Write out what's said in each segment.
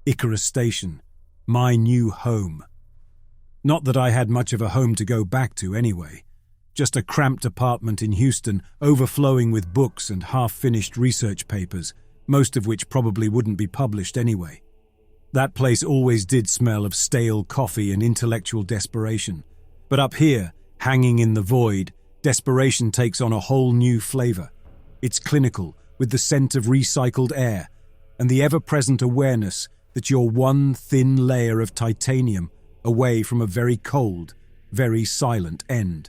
Icarus Station, my new home. Not that I had much of a home to go back to anyway. Just a cramped apartment in Houston, overflowing with books and half-finished research papers, most of which probably wouldn't be published anyway. That place always did smell of stale coffee and intellectual desperation. But up here, hanging in the void, desperation takes on a whole new flavor. It's clinical, with the scent of recycled air, and the ever-present awareness that you're one thin layer of titanium away from a very cold, very silent end.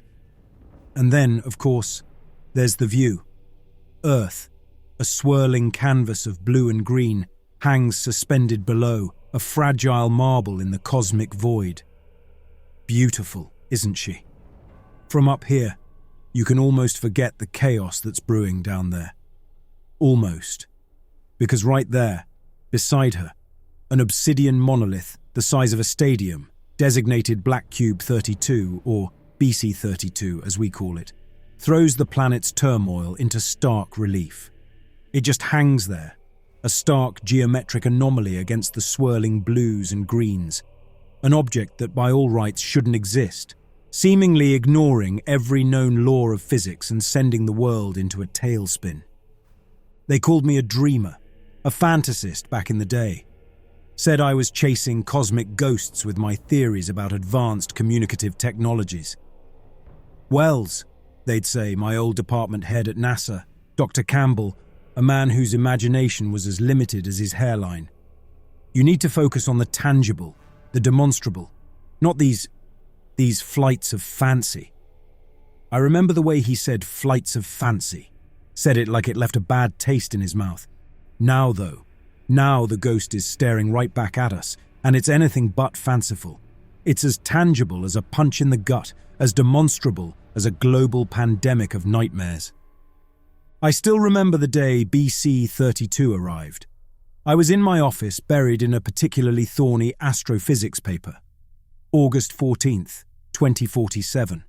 And then, of course, there's the view. Earth, a swirling canvas of blue and green, hangs suspended below, a fragile marble in the cosmic void. Beautiful, isn't she? From up here, you can almost forget the chaos that's brewing down there. Almost. Because right there, beside her, an obsidian monolith the size of a stadium, designated Black Cube 32, or BC 32 as we call it, throws the planet's turmoil into stark relief. It just hangs there, a stark geometric anomaly against the swirling blues and greens, an object that by all rights shouldn't exist, seemingly ignoring every known law of physics and sending the world into a tailspin. They called me a dreamer, a fantasist back in the day. Said I was chasing cosmic ghosts with my theories about advanced communicative technologies. Wells, they'd say, my old department head at NASA, Dr. Campbell, a man whose imagination was as limited as his hairline. You need to focus on the tangible, the demonstrable, not these flights of fancy. I remember the way he said flights of fancy, said it like it left a bad taste in his mouth. Now the ghost is staring right back at us, and it's anything but fanciful. It's as tangible as a punch in the gut, as demonstrable as a global pandemic of nightmares. I still remember the day BC 32 arrived. I was in my office, buried in a particularly thorny astrophysics paper. August 14th, 2047.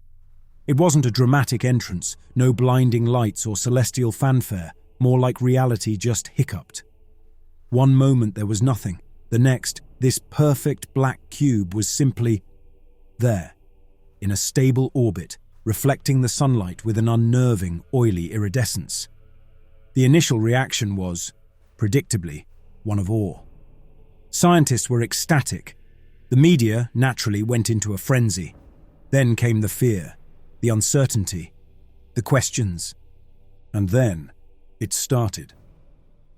It wasn't a dramatic entrance, no blinding lights or celestial fanfare, more like reality just hiccuped. One moment there was nothing, the next, this perfect black cube was simply there, in a stable orbit, reflecting the sunlight with an unnerving, oily iridescence. The initial reaction was, predictably, one of awe. Scientists were ecstatic. The media, naturally, went into a frenzy. Then came the fear, the uncertainty, the questions. And then it started.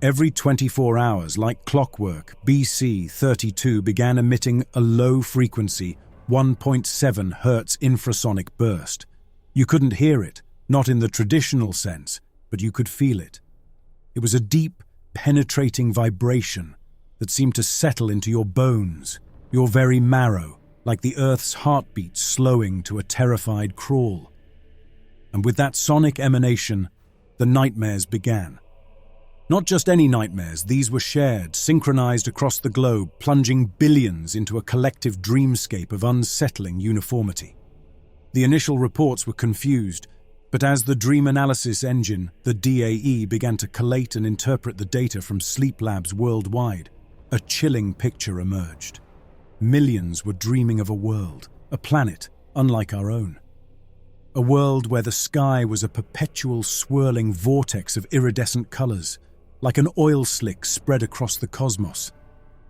Every 24 hours, like clockwork, BC 32 began emitting a low-frequency, 1.7 Hz infrasonic burst. You couldn't hear it, not in the traditional sense, but you could feel it. It was a deep, penetrating vibration that seemed to settle into your bones, your very marrow, like the Earth's heartbeat slowing to a terrified crawl. And with that sonic emanation, the nightmares began. Not just any nightmares, these were shared, synchronized across the globe, plunging billions into a collective dreamscape of unsettling uniformity. The initial reports were confused, but as the dream analysis engine, the DAE, began to collate and interpret the data from sleep labs worldwide, a chilling picture emerged. Millions were dreaming of a planet unlike our own. A world where the sky was a perpetual swirling vortex of iridescent colors, like an oil slick spread across the cosmos,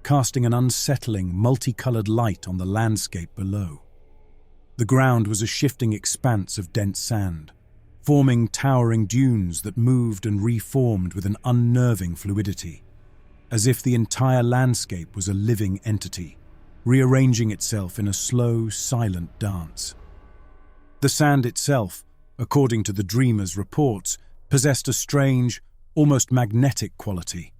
casting an unsettling, multicolored light on the landscape below. The ground was a shifting expanse of dense sand, forming towering dunes that moved and reformed with an unnerving fluidity, as if the entire landscape was a living entity, rearranging itself in a slow, silent dance. The sand itself, according to the dreamers' reports, possessed a strange, almost magnetic quality,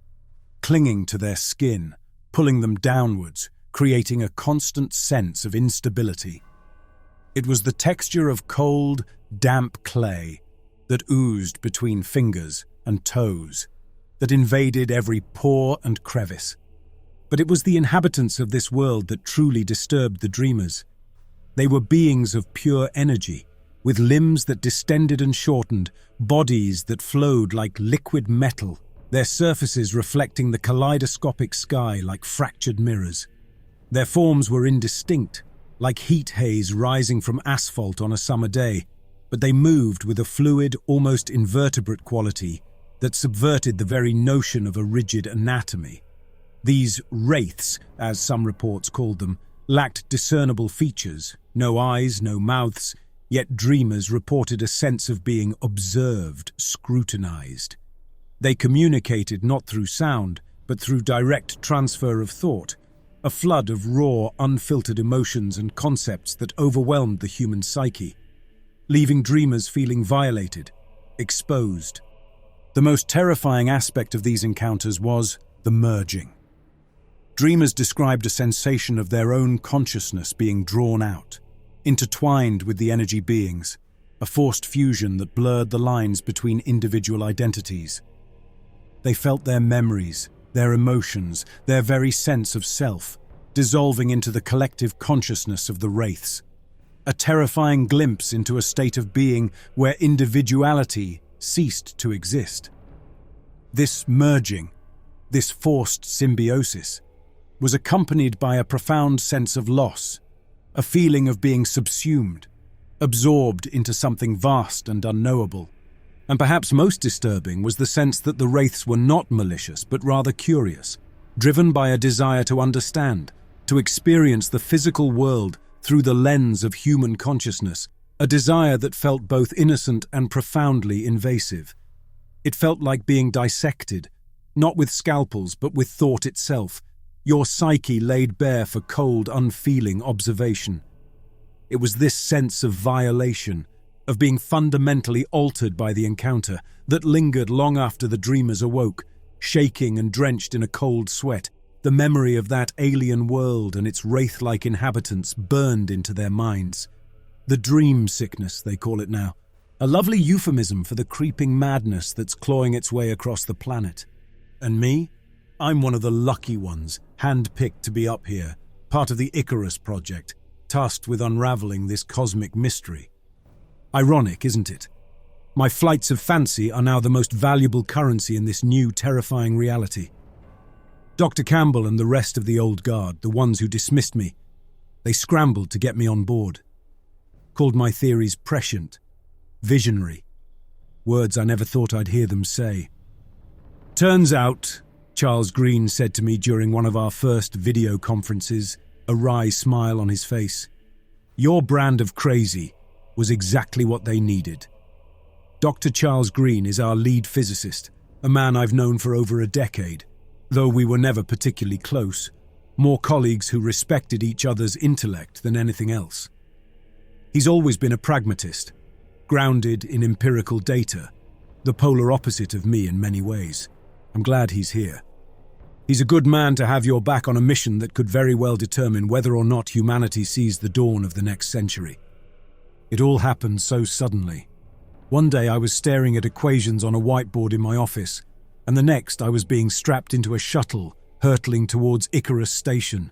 clinging to their skin, pulling them downwards, creating a constant sense of instability. It was the texture of cold, damp clay that oozed between fingers and toes, that invaded every pore and crevice. But it was the inhabitants of this world that truly disturbed the dreamers. They were beings of pure energy, with limbs that distended and shortened, bodies that flowed like liquid metal, their surfaces reflecting the kaleidoscopic sky like fractured mirrors. Their forms were indistinct, like heat haze rising from asphalt on a summer day, but they moved with a fluid, almost invertebrate quality that subverted the very notion of a rigid anatomy. These wraiths, as some reports called them, lacked discernible features, no eyes, no mouths, yet dreamers reported a sense of being observed, scrutinized. They communicated not through sound, but through direct transfer of thought, a flood of raw, unfiltered emotions and concepts that overwhelmed the human psyche, leaving dreamers feeling violated, exposed. The most terrifying aspect of these encounters was the merging. Dreamers described a sensation of their own consciousness being drawn out, intertwined with the energy beings, a forced fusion that blurred the lines between individual identities. They felt their memories, their emotions, their very sense of self, dissolving into the collective consciousness of the wraiths. A terrifying glimpse into a state of being where individuality ceased to exist. This merging, this forced symbiosis, was accompanied by a profound sense of loss, a feeling of being subsumed, absorbed into something vast and unknowable. And perhaps most disturbing was the sense that the wraiths were not malicious, but rather curious, driven by a desire to understand, to experience the physical world through the lens of human consciousness, a desire that felt both innocent and profoundly invasive. It felt like being dissected, not with scalpels, but with thought itself, your psyche laid bare for cold, unfeeling observation. It was this sense of violation, of being fundamentally altered by the encounter, that lingered long after the dreamers awoke, shaking and drenched in a cold sweat. The memory of that alien world and its wraith-like inhabitants burned into their minds. The dream sickness, they call it now, a lovely euphemism for the creeping madness that's clawing its way across the planet. And me? I'm one of the lucky ones, hand-picked to be up here, part of the Icarus project, tasked with unraveling this cosmic mystery. Ironic, isn't it? My flights of fancy are now the most valuable currency in this new, terrifying reality. Dr. Campbell and the rest of the old guard, the ones who dismissed me, they scrambled to get me on board. Called my theories prescient, visionary, words I never thought I'd hear them say. Turns out, Charles Green said to me during one of our first video conferences, a wry smile on his face, your brand of crazy was exactly what they needed. Dr. Charles Green is our lead physicist, a man I've known for over a decade, though we were never particularly close, more colleagues who respected each other's intellect than anything else. He's always been a pragmatist, grounded in empirical data, the polar opposite of me in many ways. I'm glad he's here. He's a good man to have your back on a mission that could very well determine whether or not humanity sees the dawn of the next century. It all happened so suddenly. One day I was staring at equations on a whiteboard in my office, and the next I was being strapped into a shuttle, hurtling towards Icarus station.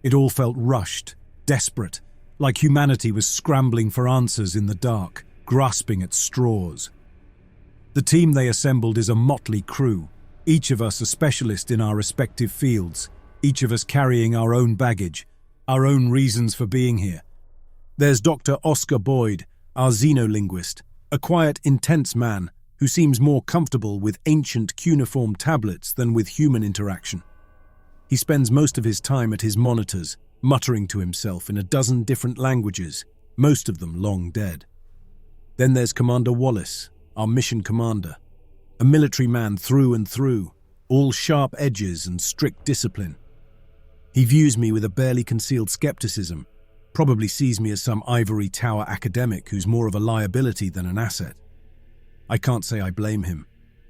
It all felt rushed, desperate, like humanity was scrambling for answers in the dark, grasping at straws. The team they assembled is a motley crew, each of us a specialist in our respective fields, each of us carrying our own baggage, our own reasons for being here. There's Dr. Oscar Boyd, our xenolinguist, a quiet, intense man who seems more comfortable with ancient cuneiform tablets than with human interaction. He spends most of his time at his monitors, muttering to himself in a dozen different languages, most of them long dead. Then there's Commander Wallace, our mission commander, a military man through and through, all sharp edges and strict discipline. He views me with a barely concealed skepticism, probably sees me as some ivory tower academic who's more of a liability than an asset. I can't say I blame him.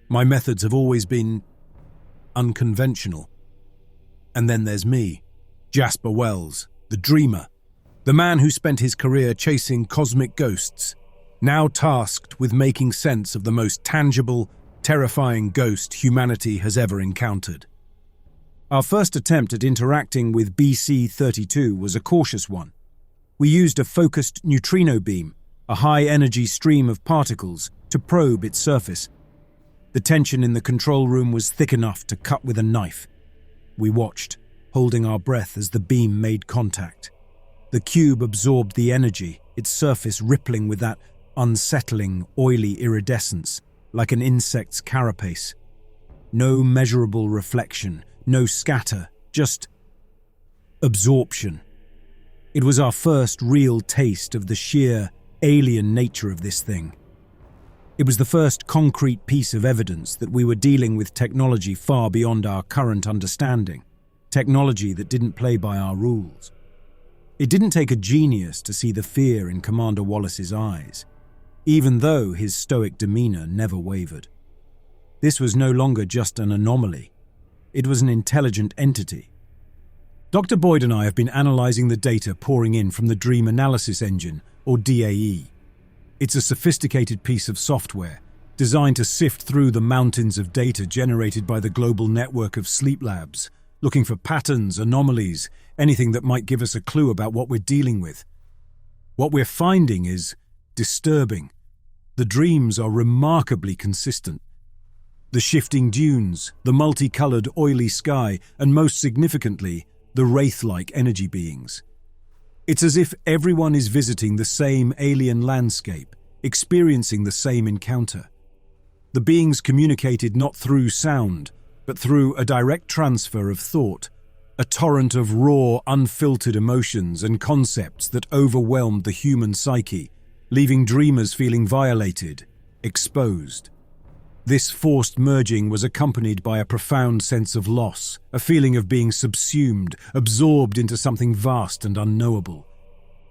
My methods have always been unconventional. And then there's me, Jasper Wells, the dreamer, the man who spent his career chasing cosmic ghosts, now tasked with making sense of the most tangible, terrifying ghost humanity has ever encountered. Our first attempt at interacting with BC-32 was a cautious one. We used a focused neutrino beam, a high-energy stream of particles, to probe its surface. The tension in the control room was thick enough to cut with a knife. We watched, holding our breath as the beam made contact. The cube absorbed the energy, its surface rippling with that unsettling, oily iridescence, like an insect's carapace. No measurable reflection, no scatter, just absorption. It was our first real taste of the sheer, alien nature of this thing. It was the first concrete piece of evidence that we were dealing with technology far beyond our current understanding, technology that didn't play by our rules. It didn't take a genius to see the fear in Commander Wallace's eyes, even though his stoic demeanor never wavered. This was no longer just an anomaly. It was an intelligent entity. Dr. Boyd and I have been analyzing the data pouring in from the Dream Analysis Engine, or DAE. It's a sophisticated piece of software designed to sift through the mountains of data generated by the global network of sleep labs, looking for patterns, anomalies, anything that might give us a clue about what we're dealing with. What we're finding is disturbing. The dreams are remarkably consistent. The shifting dunes, the multicolored oily sky, and most significantly, the wraith-like energy beings. It's as if everyone is visiting the same alien landscape, experiencing the same encounter. The beings communicated not through sound, but through a direct transfer of thought, a torrent of raw, unfiltered emotions and concepts that overwhelmed the human psyche, leaving dreamers feeling violated, exposed. This forced merging was accompanied by a profound sense of loss, a feeling of being subsumed, absorbed into something vast and unknowable.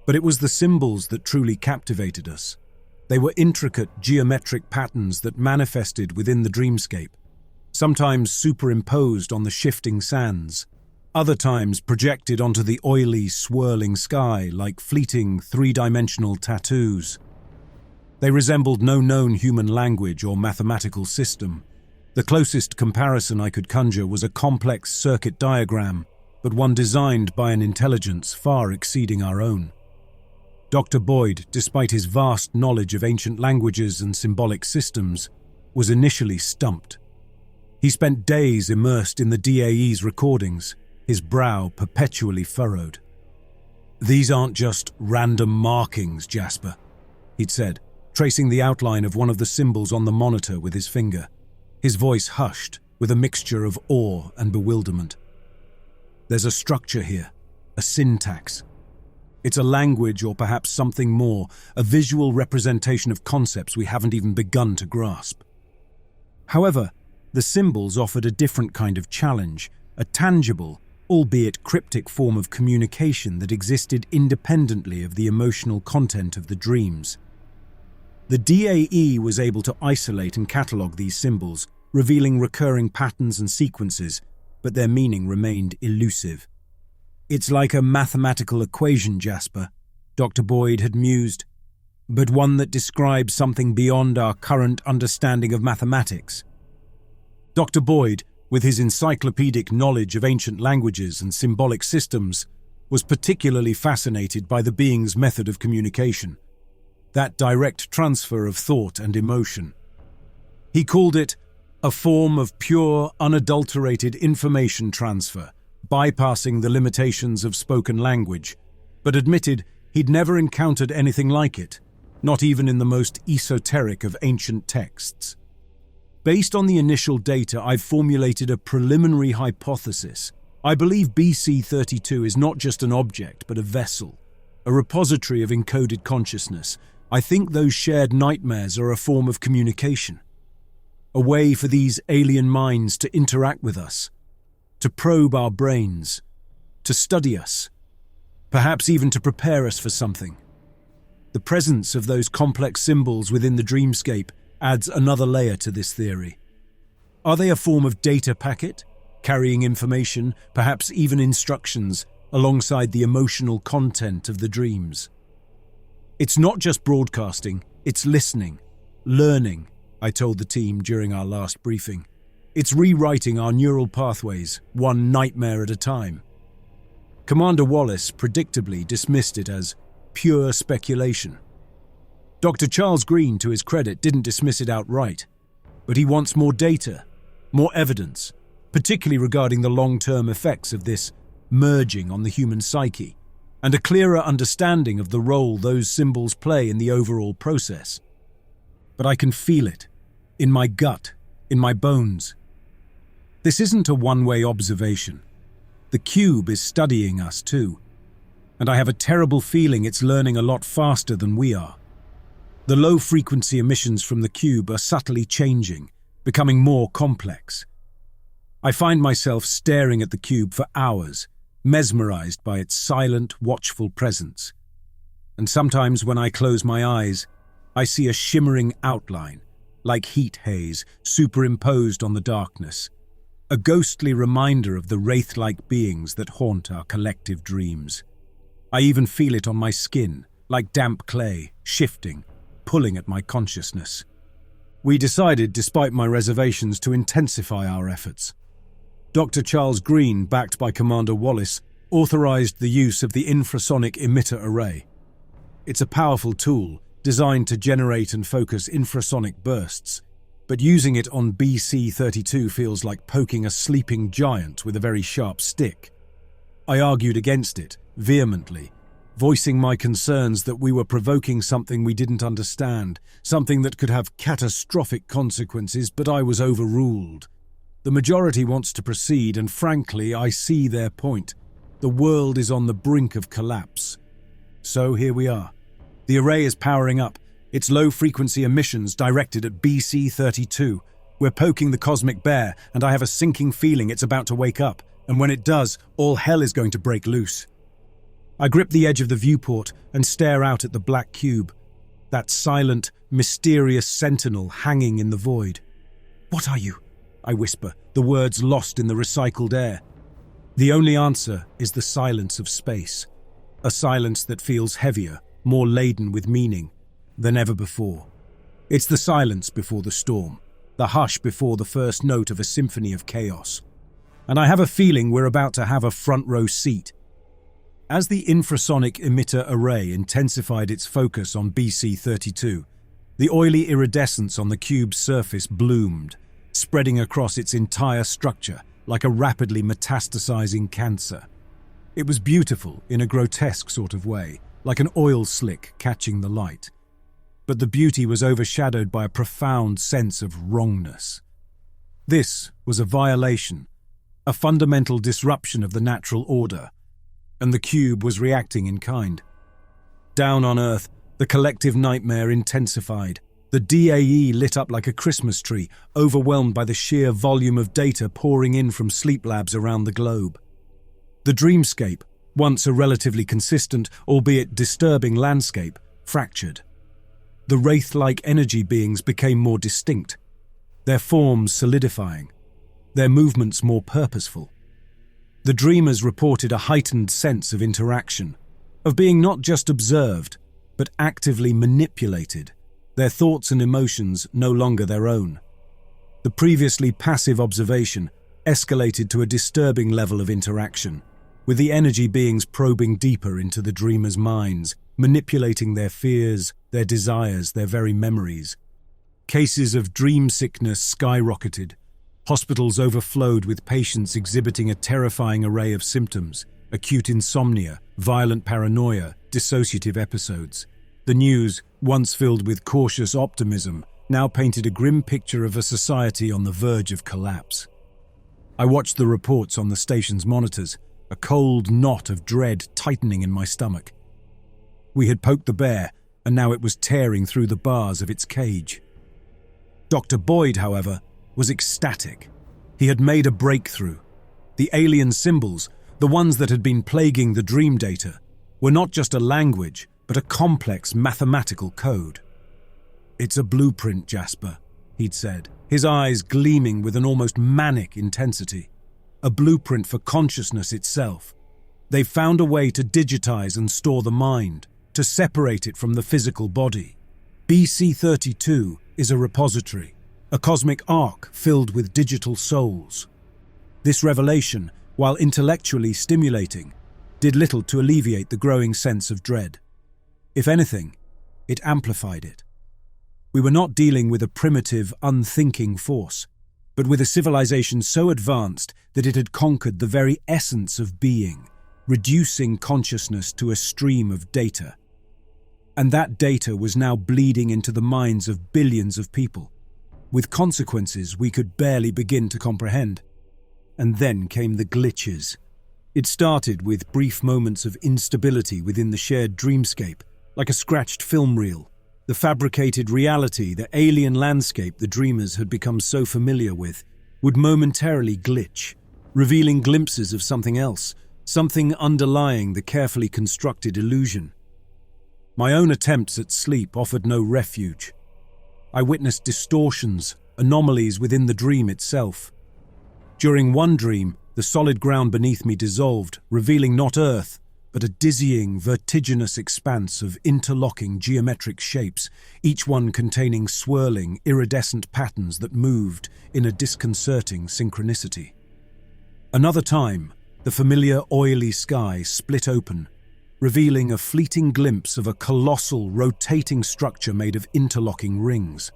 But it was the symbols that truly captivated us. They were intricate geometric patterns that manifested within the dreamscape, sometimes superimposed on the shifting sands, other times projected onto the oily, swirling sky like fleeting, three-dimensional tattoos. They resembled no known human language or mathematical system. The closest comparison I could conjure was a complex circuit diagram, but one designed by an intelligence far exceeding our own. Dr. Boyd, despite his vast knowledge of ancient languages and symbolic systems, was initially stumped. He spent days immersed in the DAE's recordings, his brow perpetually furrowed. "These aren't just random markings, Jasper," he'd said, tracing the outline of one of the symbols on the monitor with his finger. His voice hushed, with a mixture of awe and bewilderment. "There's a structure here, a syntax. It's a language or perhaps something more, a visual representation of concepts we haven't even begun to grasp." However, the symbols offered a different kind of challenge, a tangible, albeit cryptic form of communication that existed independently of the emotional content of the dreams. The DAE was able to isolate and catalogue these symbols, revealing recurring patterns and sequences, but their meaning remained elusive. "It's like a mathematical equation, Jasper," Dr. Boyd had mused, "but one that describes something beyond our current understanding of mathematics." Dr. Boyd, with his encyclopedic knowledge of ancient languages and symbolic systems, was particularly fascinated by the being's method of communication, that direct transfer of thought and emotion. He called it a form of pure, unadulterated information transfer, bypassing the limitations of spoken language, but admitted he'd never encountered anything like it, not even in the most esoteric of ancient texts. "Based on the initial data, I've formulated a preliminary hypothesis. I believe BC-32 is not just an object, but a vessel, a repository of encoded consciousness. I think those shared nightmares are a form of communication, a way for these alien minds to interact with us, to probe our brains, to study us, perhaps even to prepare us for something. The presence of those complex symbols within the dreamscape adds another layer to this theory. Are they a form of data packet, carrying information, perhaps even instructions, alongside the emotional content of the dreams? It's not just broadcasting, it's listening, learning, I told the team during our last briefing. It's rewriting our neural pathways, one nightmare at a time. Commander Wallace predictably dismissed it as pure speculation. Dr. Charles Green, to his credit, didn't dismiss it outright, but he wants more data, more evidence, particularly regarding the long-term effects of this merging on the human psyche, and a clearer understanding of the role those symbols play in the overall process. But I can feel it, in my gut, in my bones. This isn't a one-way observation. The cube is studying us too, and I have a terrible feeling it's learning a lot faster than we are. The low-frequency emissions from the cube are subtly changing, becoming more complex. I find myself staring at the cube for hours, mesmerized by its silent, watchful presence. And sometimes when I close my eyes, I see a shimmering outline, like heat haze superimposed on the darkness, a ghostly reminder of the wraith-like beings that haunt our collective dreams. I even feel it on my skin, like damp clay, shifting, pulling at my consciousness. We decided, despite my reservations, to intensify our efforts. Dr. Charles Green, backed by Commander Wallace, authorized the use of the infrasonic emitter array. It's a powerful tool designed to generate and focus infrasonic bursts, but using it on BC-32 feels like poking a sleeping giant with a very sharp stick. I argued against it, vehemently, voicing my concerns that we were provoking something we didn't understand, something that could have catastrophic consequences, but I was overruled. The majority wants to proceed, and frankly, I see their point. The world is on the brink of collapse. So here we are. The array is powering up, its low-frequency emissions directed at BC-32. We're poking the cosmic bear, and I have a sinking feeling it's about to wake up, and when it does, all hell is going to break loose. I grip the edge of the viewport and stare out at the black cube, that silent, mysterious sentinel hanging in the void. "What are you?" I whisper, the words lost in the recycled air. The only answer is the silence of space, a silence that feels heavier, more laden with meaning than ever before. It's the silence before the storm, the hush before the first note of a symphony of chaos. And I have a feeling we're about to have a front-row seat. As the infrasonic emitter array intensified its focus on BC-32, the oily iridescence on the cube's surface bloomed, spreading across its entire structure like a rapidly metastasizing cancer. It was beautiful in a grotesque sort of way, like an oil slick catching the light. But the beauty was overshadowed by a profound sense of wrongness. This was a violation, a fundamental disruption of the natural order, and the cube was reacting in kind. Down on Earth, the collective nightmare intensified. The DAE lit up like a Christmas tree, overwhelmed by the sheer volume of data pouring in from sleep labs around the globe. The dreamscape, once a relatively consistent, albeit disturbing landscape, fractured. The wraith-like energy beings became more distinct, their forms solidifying, their movements more purposeful. The dreamers reported a heightened sense of interaction, of being not just observed, but actively manipulated, their thoughts and emotions no longer their own. The previously passive observation escalated to a disturbing level of interaction, with the energy beings probing deeper into the dreamers' minds, manipulating their fears, their desires, their very memories. Cases of dream sickness skyrocketed. Hospitals overflowed with patients exhibiting a terrifying array of symptoms: acute insomnia, violent paranoia, dissociative episodes. The news, once filled with cautious optimism, now painted a grim picture of a society on the verge of collapse. I watched the reports on the station's monitors, a cold knot of dread tightening in my stomach. We had poked the bear, and now it was tearing through the bars of its cage. Dr. Boyd, however, was ecstatic. He had made a breakthrough. The alien symbols, the ones that had been plaguing the dream data, were not just a language, but a complex mathematical code. "It's a blueprint, Jasper," he'd said, his eyes gleaming with an almost manic intensity. "A blueprint for consciousness itself. They've found a way to digitize and store the mind, to separate it from the physical body. BC-32 is a repository, a cosmic ark filled with digital souls." This revelation, while intellectually stimulating, did little to alleviate the growing sense of dread. If anything, it amplified it. We were not dealing with a primitive, unthinking force, but with a civilization so advanced that it had conquered the very essence of being, reducing consciousness to a stream of data. And that data was now bleeding into the minds of billions of people, with consequences we could barely begin to comprehend. And then came the glitches. It started with brief moments of instability within the shared dreamscape, like a scratched film reel. The fabricated reality, the alien landscape the dreamers had become so familiar with, would momentarily glitch, revealing glimpses of something else, something underlying the carefully constructed illusion. My own attempts at sleep offered no refuge. I witnessed distortions, anomalies within the dream itself. During one dream, the solid ground beneath me dissolved, revealing not earth, but a dizzying, vertiginous expanse of interlocking geometric shapes, each one containing swirling, iridescent patterns that moved in a disconcerting synchronicity. Another time, the familiar oily sky split open, revealing a fleeting glimpse of a colossal, rotating structure made of interlocking rings.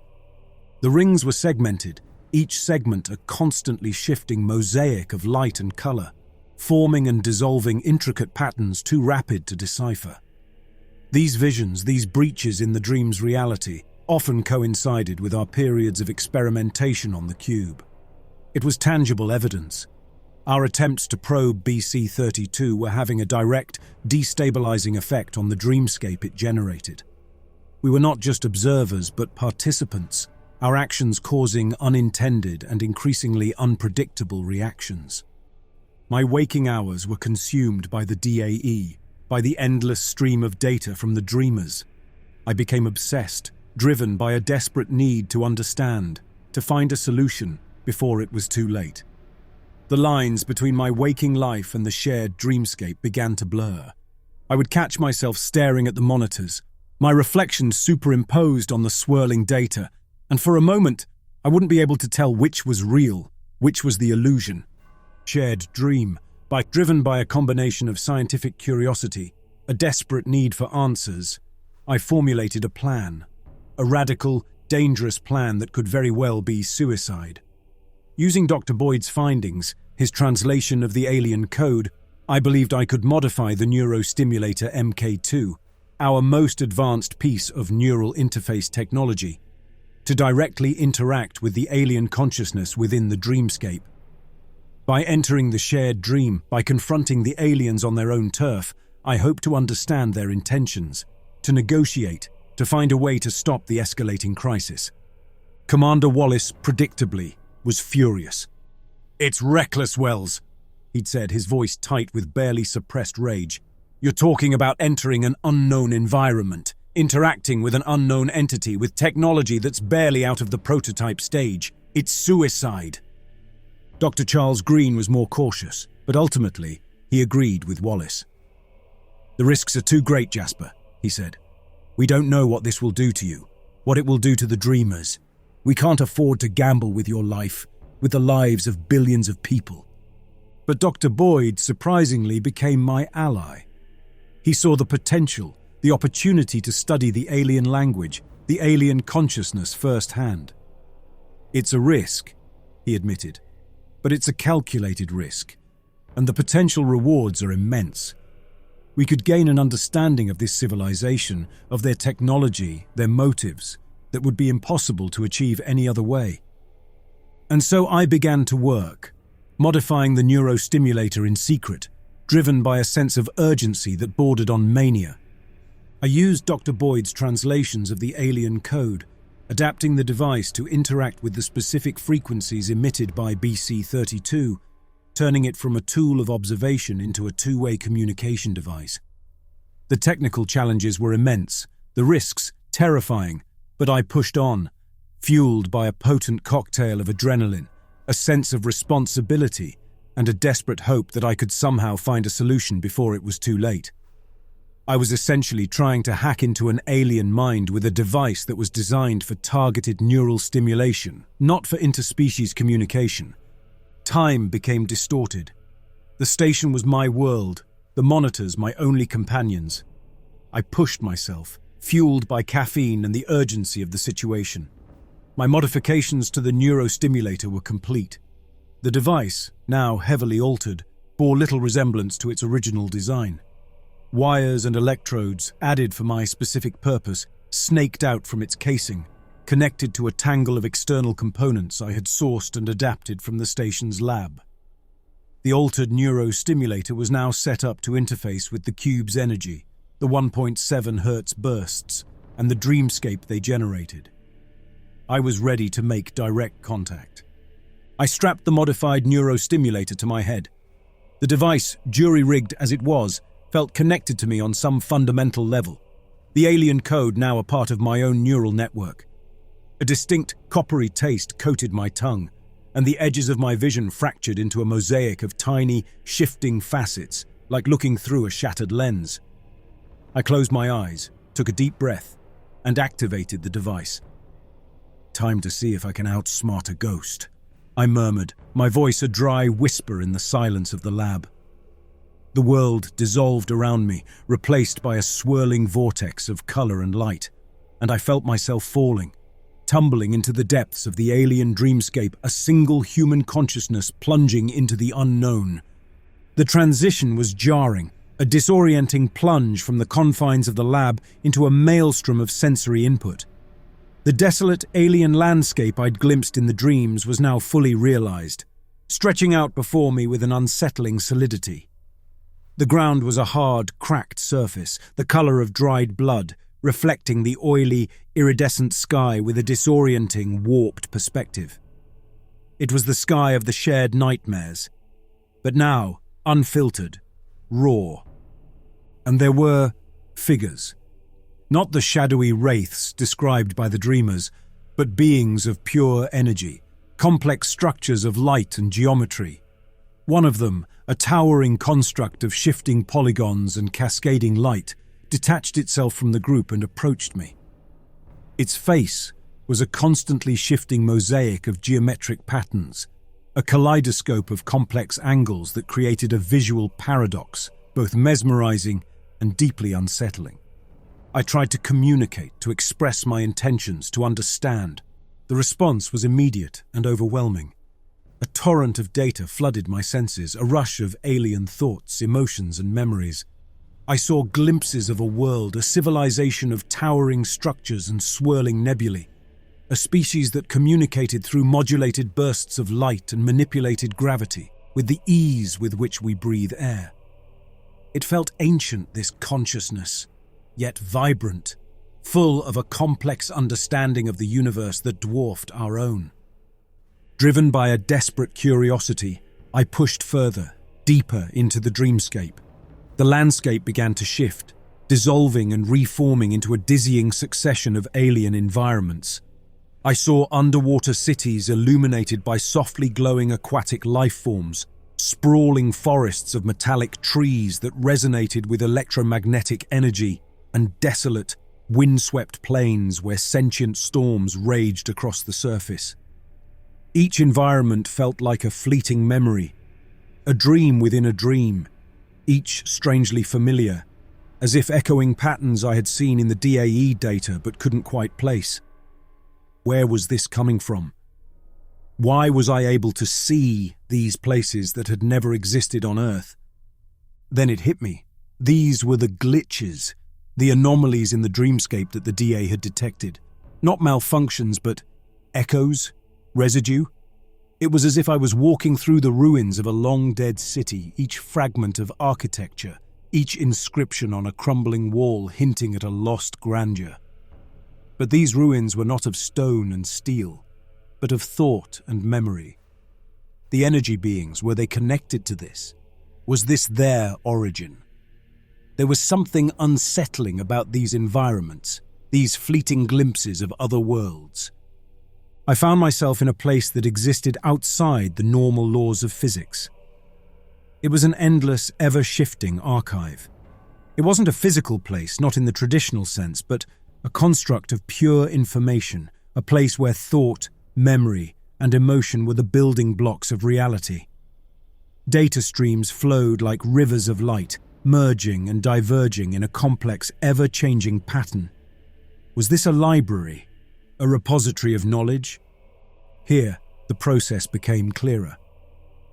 The rings were segmented, each segment a constantly shifting mosaic of light and color, forming and dissolving intricate patterns too rapid to decipher. These visions, these breaches in the dream's reality, often coincided with our periods of experimentation on the cube. It was tangible evidence. Our attempts to probe BC-32 were having a direct, destabilizing effect on the dreamscape it generated. We were not just observers, but participants, our actions causing unintended and increasingly unpredictable reactions. My waking hours were consumed by the DAE, by the endless stream of data from the dreamers. I became obsessed, driven by a desperate need to understand, to find a solution before it was too late. The lines between my waking life and the shared dreamscape began to blur. I would catch myself staring at the monitors, my reflections superimposed on the swirling data, and for a moment, I wouldn't be able to tell which was real, which was the illusion. Shared dream, driven by a combination of scientific curiosity, a desperate need for answers, I formulated a plan. A radical, dangerous plan that could very well be suicide. Using Dr. Boyd's findings, his translation of the alien code, I believed I could modify the neurostimulator MK2, our most advanced piece of neural interface technology, to directly interact with the alien consciousness within the dreamscape. By entering the shared dream, by confronting the aliens on their own turf, I hope to understand their intentions, to negotiate, to find a way to stop the escalating crisis. Commander Wallace, predictably, was furious. "It's reckless, Wells," he'd said, his voice tight with barely suppressed rage. "You're talking about entering an unknown environment, interacting with an unknown entity with technology that's barely out of the prototype stage. It's suicide." Dr. Charles Green was more cautious, but ultimately, he agreed with Wallace. "The risks are too great, Jasper," he said. "We don't know what this will do to you, what it will do to the dreamers. We can't afford to gamble with your life, with the lives of billions of people." But Dr. Boyd, surprisingly, became my ally. He saw the potential, the opportunity to study the alien language, the alien consciousness firsthand. "It's a risk," he admitted, "but it's a calculated risk, and the potential rewards are immense. We could gain an understanding of this civilization, of their technology, their motives, that would be impossible to achieve any other way." And so I began to work, modifying the neurostimulator in secret, driven by a sense of urgency that bordered on mania. I used Dr. Boyd's translations of the alien code, adapting the device to interact with the specific frequencies emitted by BC-32, turning it from a tool of observation into a two-way communication device. The technical challenges were immense, the risks terrifying, but I pushed on, fueled by a potent cocktail of adrenaline, a sense of responsibility, and a desperate hope that I could somehow find a solution before it was too late. I was essentially trying to hack into an alien mind with a device that was designed for targeted neural stimulation, not for interspecies communication. Time became distorted. The station was my world, the monitors my only companions. I pushed myself, fueled by caffeine and the urgency of the situation. My modifications to the neurostimulator were complete. The device, now heavily altered, bore little resemblance to its original design. Wires and electrodes, added for my specific purpose, snaked out from its casing, connected to a tangle of external components I had sourced and adapted from the station's lab. The altered neurostimulator was now set up to interface with the cube's energy, the 1.7 Hz bursts, and the dreamscape they generated. I was ready to make direct contact. I strapped the modified neurostimulator to my head. The device, jury-rigged as it was, felt connected to me on some fundamental level, the alien code now a part of my own neural network. A distinct coppery taste coated my tongue, and the edges of my vision fractured into a mosaic of tiny, shifting facets, like looking through a shattered lens. I closed my eyes, took a deep breath, and activated the device. "Time to see if I can outsmart a ghost," I murmured, my voice a dry whisper in the silence of the lab. The world dissolved around me, replaced by a swirling vortex of color and light, and I felt myself falling, tumbling into the depths of the alien dreamscape, a single human consciousness plunging into the unknown. The transition was jarring, a disorienting plunge from the confines of the lab into a maelstrom of sensory input. The desolate alien landscape I'd glimpsed in the dreams was now fully realized, stretching out before me with an unsettling solidity. The ground was a hard, cracked surface, the color of dried blood, reflecting the oily, iridescent sky with a disorienting, warped perspective. It was the sky of the shared nightmares, but now unfiltered, raw. And there were figures. Not the shadowy wraiths described by the dreamers, but beings of pure energy, complex structures of light and geometry. One of them, a towering construct of shifting polygons and cascading light, detached itself from the group and approached me. Its face was a constantly shifting mosaic of geometric patterns, a kaleidoscope of complex angles that created a visual paradox, both mesmerizing and deeply unsettling. I tried to communicate, to express my intentions, to understand. The response was immediate and overwhelming. A torrent of data flooded my senses, a rush of alien thoughts, emotions, and memories. I saw glimpses of a world, a civilization of towering structures and swirling nebulae, a species that communicated through modulated bursts of light and manipulated gravity with the ease with which we breathe air. It felt ancient, this consciousness, yet vibrant, full of a complex understanding of the universe that dwarfed our own. Driven by a desperate curiosity, I pushed further, deeper into the dreamscape. The landscape began to shift, dissolving and reforming into a dizzying succession of alien environments. I saw underwater cities illuminated by softly glowing aquatic life forms, sprawling forests of metallic trees that resonated with electromagnetic energy, and desolate, windswept plains where sentient storms raged across the surface. Each environment felt like a fleeting memory, a dream within a dream, each strangely familiar, as if echoing patterns I had seen in the DAE data but couldn't quite place. Where was this coming from? Why was I able to see these places that had never existed on Earth? Then it hit me. These were the glitches, the anomalies in the dreamscape that the DA had detected. Not malfunctions, but echoes, residue. It was as if I was walking through the ruins of a long-dead city, each fragment of architecture, each inscription on a crumbling wall hinting at a lost grandeur. But these ruins were not of stone and steel, but of thought and memory. The energy beings, were they connected to this? Was this their origin? There was something unsettling about these environments, these fleeting glimpses of other worlds. I found myself in a place that existed outside the normal laws of physics. It was an endless, ever-shifting archive. It wasn't a physical place, not in the traditional sense, but a construct of pure information, a place where thought, memory, and emotion were the building blocks of reality. Data streams flowed like rivers of light, merging and diverging in a complex, ever-changing pattern, Was this a library? A repository of knowledge? Here, the process became clearer.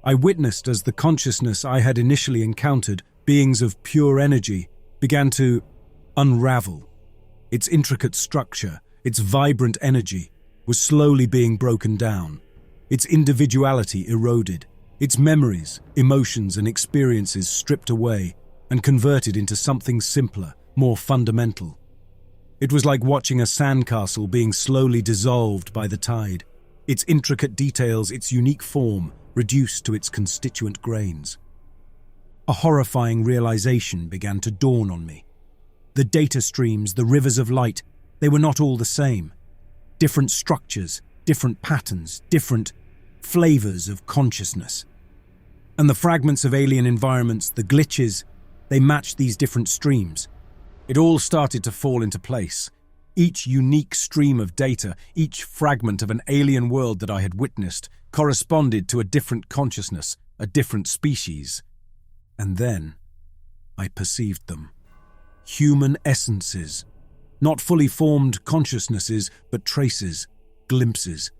I witnessed as the consciousness I had initially encountered, beings of pure energy, began to unravel. Its intricate structure, its vibrant energy, was slowly being broken down. Its individuality eroded, its memories, emotions, and experiences stripped away and converted into something simpler, more fundamental. It was like watching a sandcastle being slowly dissolved by the tide, its intricate details, its unique form, reduced to its constituent grains. A horrifying realization began to dawn on me. The data streams, the rivers of light, they were not all the same. Different structures, different patterns, different flavors of consciousness. And the fragments of alien environments, the glitches, they matched these different streams. It all started to fall into place. Each unique stream of data, each fragment of an alien world that I had witnessed, corresponded to a different consciousness, a different species. And then I perceived them. Human essences. Not fully formed consciousnesses, but traces, glimpses.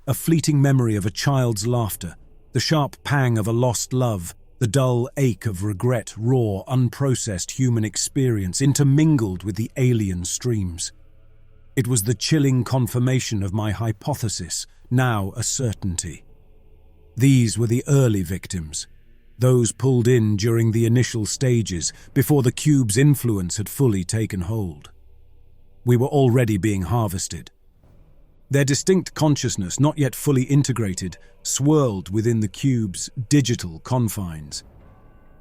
A fleeting memory of a child's laughter, the sharp pang of a lost love, the dull ache of regret, raw, unprocessed human experience intermingled with the alien streams. It was the chilling confirmation of my hypothesis, now a certainty. These were the early victims, those pulled in during the initial stages, before the cube's influence had fully taken hold. We were already being harvested. Their distinct consciousness, not yet fully integrated, swirled within the cube's digital confines.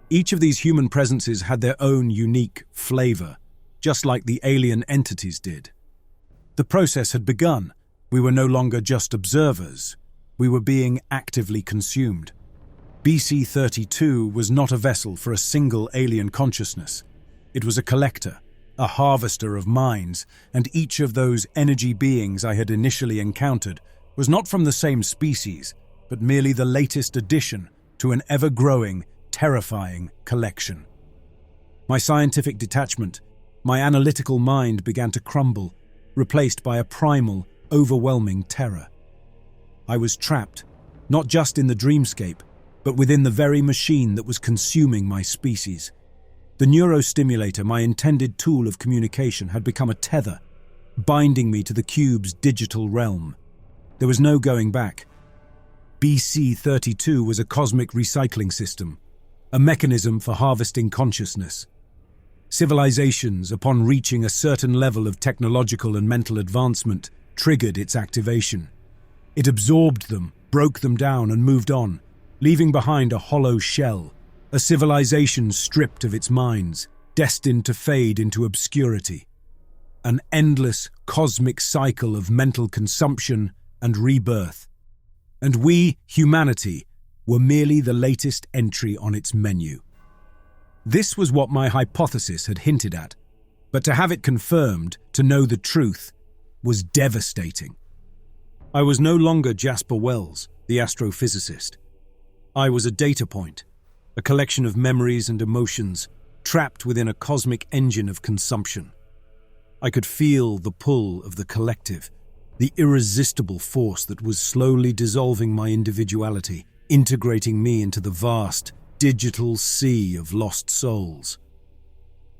Each of these human presences had their own unique flavor, just like the alien entities did. The process had begun. We were no longer just observers. We were being actively consumed. BC-32 was not a vessel for a single alien consciousness. It was a collector, a harvester of minds, and each of those energy beings I had initially encountered was not from the same species, but merely the latest addition to an ever-growing, terrifying collection. My scientific detachment, my analytical mind began to crumble, replaced by a primal, overwhelming terror. I was trapped, not just in the dreamscape, but within the very machine that was consuming my species. The neurostimulator, my intended tool of communication, had become a tether, binding me to the cube's digital realm. There was no going back. BC-32 was a cosmic recycling system, a mechanism for harvesting consciousness. Civilizations, upon reaching a certain level of technological and mental advancement, triggered its activation. It absorbed them, broke them down, and moved on, leaving behind a hollow shell, a civilization stripped of its minds, destined to fade into obscurity. An endless, cosmic cycle of mental consumption and rebirth. And we, humanity, were merely the latest entry on its menu. This was what my hypothesis had hinted at, but to have it confirmed, to know the truth, was devastating. I was no longer Jasper Wells, the astrophysicist. I was a data point, a collection of memories and emotions, trapped within a cosmic engine of consumption. I could feel the pull of the collective, the irresistible force that was slowly dissolving my individuality, integrating me into the vast, digital sea of lost souls.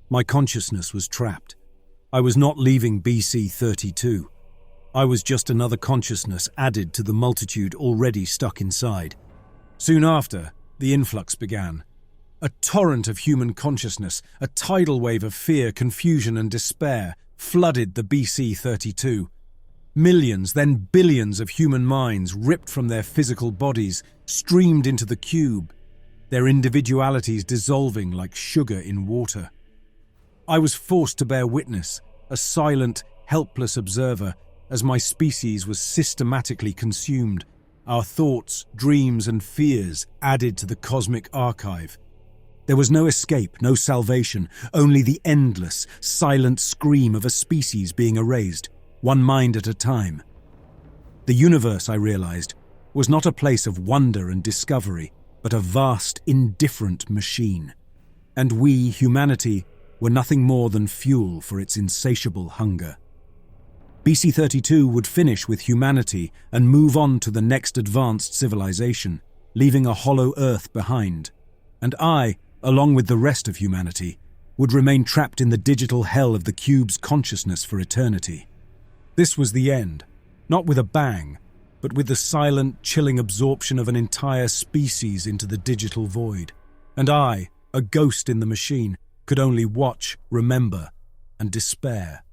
My consciousness was trapped. I was not leaving BC-32. I was just another consciousness added to the multitude already stuck inside. Soon after, the influx began. A torrent of human consciousness, a tidal wave of fear, confusion, and despair flooded the BC-32. Millions, then billions of human minds, ripped from their physical bodies, streamed into the cube, their individualities dissolving like sugar in water. I was forced to bear witness, a silent, helpless observer, as my species was systematically consumed, our thoughts, dreams, and fears added to the cosmic archive. There was no escape, no salvation, only the endless, silent scream of a species being erased, one mind at a time. The universe, I realized, was not a place of wonder and discovery, but a vast, indifferent machine. And we, humanity, were nothing more than fuel for its insatiable hunger. BC-32 would finish with humanity and move on to the next advanced civilization, leaving a hollow Earth behind. And I, along with the rest of humanity, would remain trapped in the digital hell of the cube's consciousness for eternity. This was the end, not with a bang, but with the silent, chilling absorption of an entire species into the digital void. And I, a ghost in the machine, could only watch, remember, and despair.